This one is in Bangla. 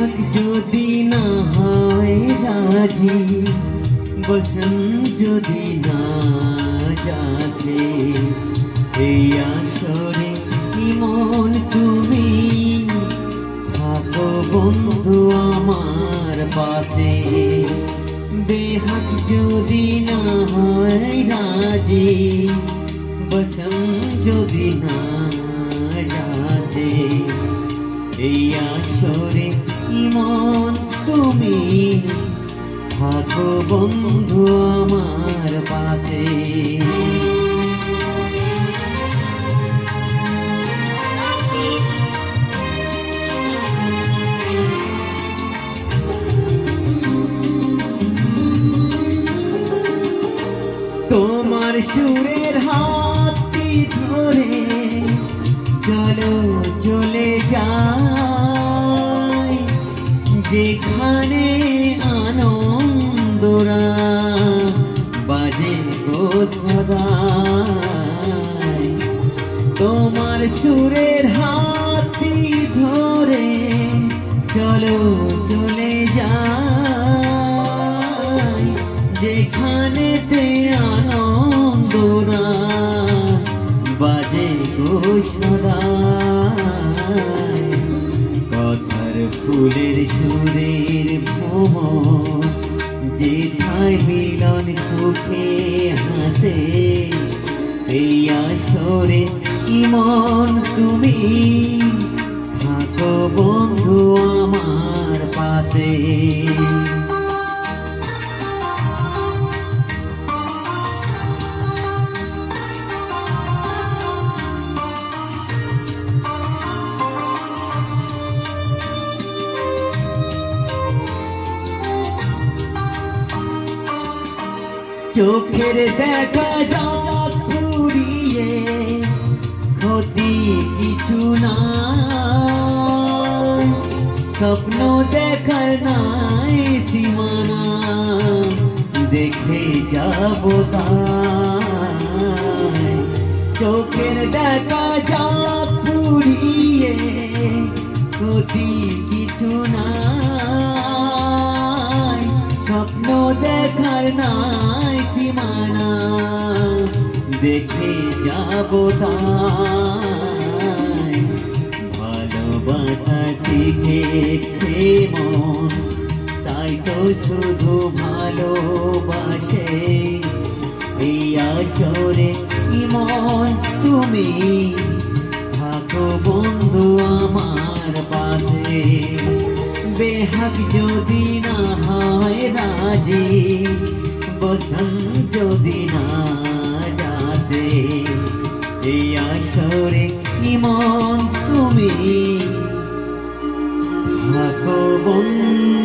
বেহাগ যদি না হয় রাজি, বসন্ত যদি না যাচ্ছে, এই আসরে কি মন তুমি থাকো বন্ধু আমার পাশে। বেহাগ যদি না হয় রাজি, বসন্ত যদি না যাচ্ছে, এই আসরে কি মন তুমি থাকো বন্ধু আমার পাশে। তোমার সুরের হাতটি ধরে চলো চলে যাই, যেখানে আনন্দরা বাজে গো সদাই। তোমার সুরের হাতটি ধরে চলো চলে যাই, যেখানেতে আনন্দরা বাজে গো সদাই। কথার ফুলের সুরের ভ্রমর যেথায় মিলন সুখে হাসে, এই আসরে কি মন তুমি থাকো বন্ধু আমার পাশে। চোখের দেখা যাক পুরিয়ে ক্ষতি কিছু নাই, স্বপ্ন দেখার নাই সীমানা দেখে যাবো তাই। চোখের দেখা যাক পুরিয়ে ক্ষতি কিছু নাই, স্বপ্ন দেখার নাই সীমানা দেখে যাবো তাই। ভালোবাসা শিখেছে মন, তাই তো শুধু ভালোবাসে, এই আসরে কি মন তুমি থাকো বন্ধু আমার পাশে। বেহাগ যদি না হয় রাজি, বসন্ত যদি না যাচ্ছে, এই আসরে কি মন তুমি থাকো বন্ধু।